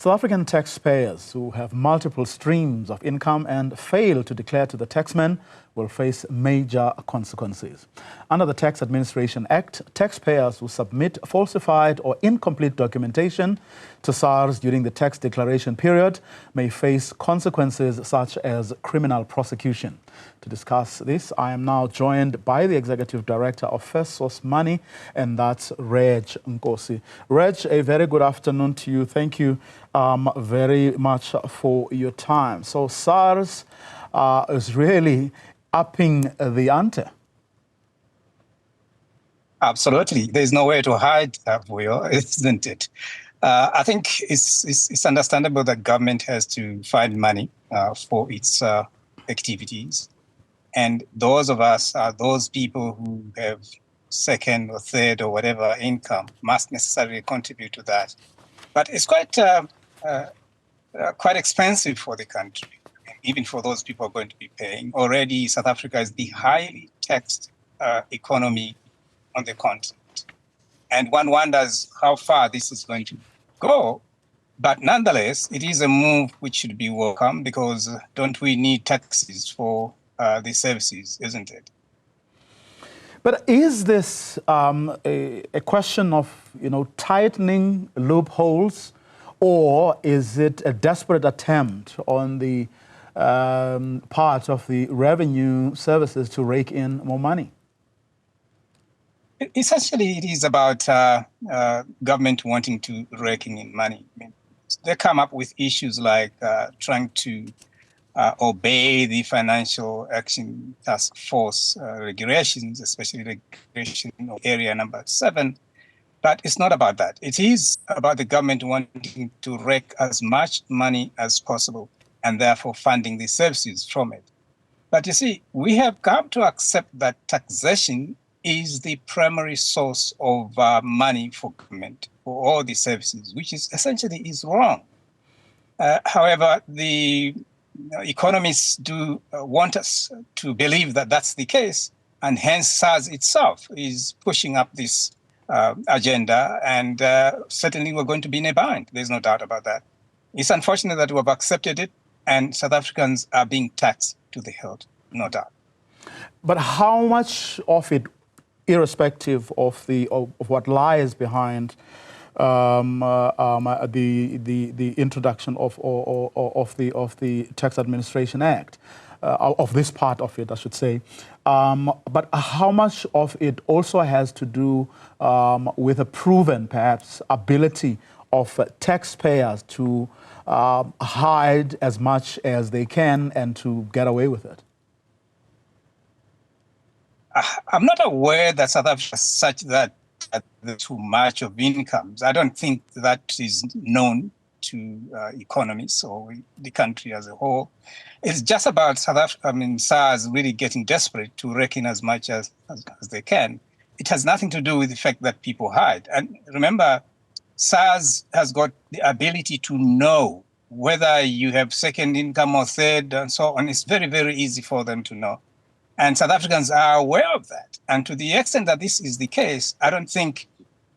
South African taxpayers who have multiple streams of income and fail to declare to the taxman will face major consequences. Under the Tax Administration Act, taxpayers who submit falsified or incomplete documentation to SARS during the tax declaration period may face consequences such as criminal prosecution. To discuss this, I am now joined by the Executive Director of FirstSource Money, and that's Redge Nkosi. Redge, a very good afternoon to you. Thank you very much for your time. So SARS is really upping the ante. Absolutely. There's nowhere to hide, isn't it? I think it's understandable that government has to find money for its activities. And those of us are those people who have second or third or whatever income must necessarily contribute to that. But it's quite expensive for the country, even for those people who are going to be paying. Already, South Africa is the highly taxed economy on the continent. And one wonders how far this is going to go. But nonetheless, it is a move which should be welcome, because don't we need taxes for the services, isn't it? But is this a question of, tightening loopholes, or is it a desperate attempt on the part of the revenue services to rake in more money? Essentially, it is about government wanting to rake in money. I mean, they come up with issues like trying to obey the Financial Action Task Force regulations, especially regulation of area number 7. But it's not about that. It is about the government wanting to rake as much money as possible and therefore funding the services from it. But you see, we have come to accept that taxation is the primary source of money for government, for all the services, which is essentially is wrong. However, the economists do want us to believe that that's the case, and hence SARS itself is pushing up this agenda, and certainly we're going to be in a bind. There's no doubt about that. It's unfortunate that we've accepted it, and South Africans are being taxed to the hilt, no doubt. But how much of it, irrespective of what lies behind the introduction of the Tax Administration Act, of this part of it, I should say, but how much of it also has to do with a proven, perhaps, ability of taxpayers to hide as much as they can and to get away with it? I'm not aware that South Africa is such that too much of incomes. I don't think that is known to economists or the country as a whole. It's just about South Africa, SARS really getting desperate to rake in as much as they can. It has nothing to do with the fact that people hide. And remember, SARS has got the ability to know whether you have second income or third and so on. It's very, very easy for them to know. And South Africans are aware of that. And to the extent that this is the case, I don't think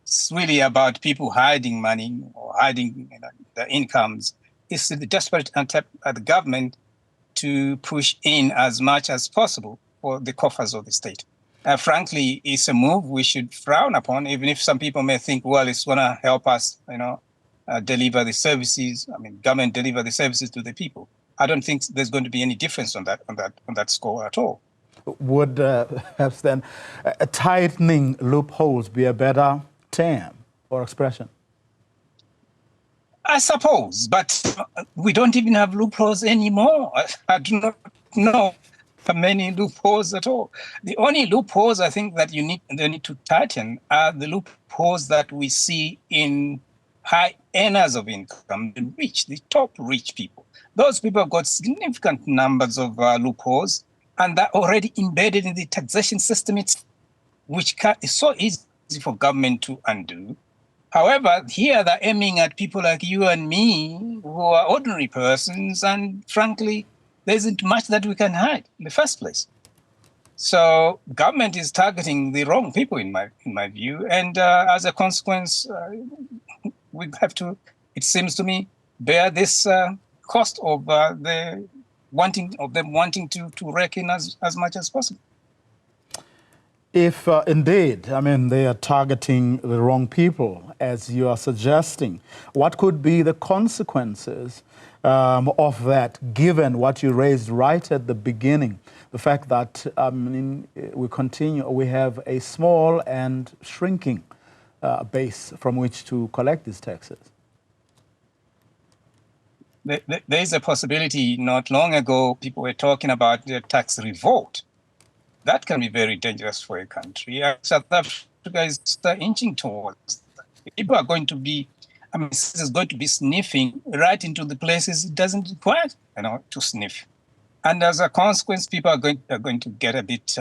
it's really about people hiding money or hiding their incomes. It's the desperate attempt at the government to push in as much as possible for the coffers of the state. Frankly, it's a move we should frown upon, even if some people may think, well, it's going to help us, deliver the services. Government deliver the services to the people. I don't think there's going to be any difference on that score at all. Would perhaps then tightening loopholes be a better term or expression? I suppose, but we don't even have loopholes anymore. I do not know many loopholes at all. The only loopholes I think that they need to tighten are the loopholes that we see in high earners of income, the top rich people. Those people have got significant numbers of loopholes, and they're already embedded in the taxation system, which is so easy for government to undo. However, here they're aiming at people like you and me, who are ordinary persons, and frankly, there isn't much that we can hide in the first place. So government is targeting the wrong people, in my view, and as a consequence, we have to, it seems to me, bear this cost of them wanting to rake in as much as possible. If indeed, I mean, they are targeting the wrong people, as you are suggesting, what could be the consequences of that, given what you raised right at the beginning? The fact that we have a small and shrinking base from which to collect these taxes. There is a possibility. Not long ago, people were talking about the tax revolt. That can be very dangerous for a country. South Africa is inching towards that. People are going to be, is going to be sniffing right into the places it doesn't require, to sniff. And as a consequence, people are going to get a bit,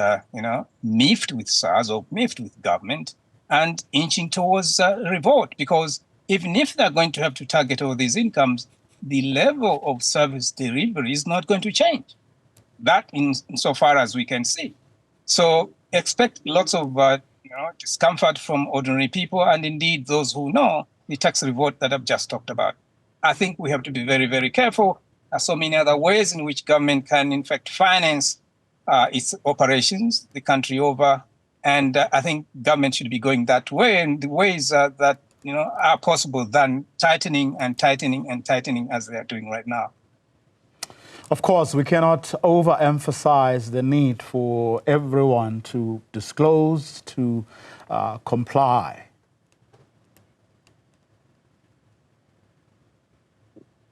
miffed with SARS or miffed with government and inching towards revolt, because even if they're going to have to target all these incomes, the level of service delivery is not going to change. That insofar as we can see. So expect lots of discomfort from ordinary people and indeed those who know the tax revolt that I've just talked about. I think we have to be very, very careful. There are so many other ways in which government can, in fact, finance its operations the country over. And I think government should be going that way, and the ways that are possible than tightening and tightening and tightening as they are doing right now. Of course, we cannot overemphasize the need for everyone to disclose, to comply.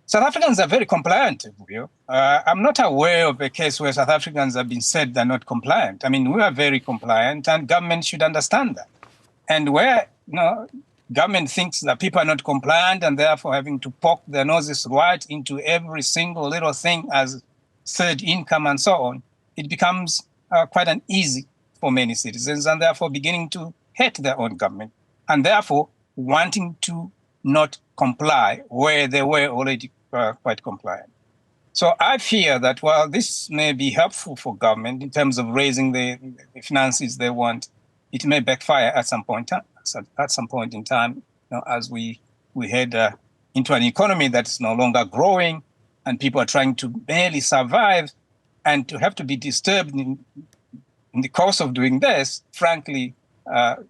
South Africans are very compliant. I'm not aware of a case where South Africans have been said they're not compliant. I mean, we are very compliant, and government should understand that. And where government thinks that people are not compliant and therefore having to poke their noses right into every single little thing as third income and so on, it becomes quite uneasy for many citizens, and therefore beginning to hate their own government, and therefore wanting to not comply where they were already quite compliant. So I fear that while this may be helpful for government in terms of raising the finances they want, it may backfire at some point in time, as we head into an economy that's no longer growing and people are trying to barely survive, and to have to be disturbed in the course of doing this, frankly,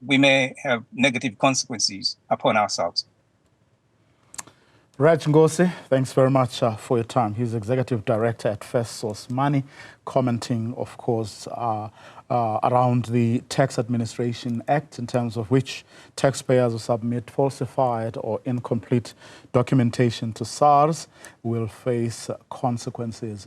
we may have negative consequences upon ourselves. Redge Nkosi, thanks very much for your time. He's Executive Director at FirstSource Money, commenting, of course, around the Tax Administration Act, in terms of which taxpayers who submit falsified or incomplete documentation to SARS will face consequences.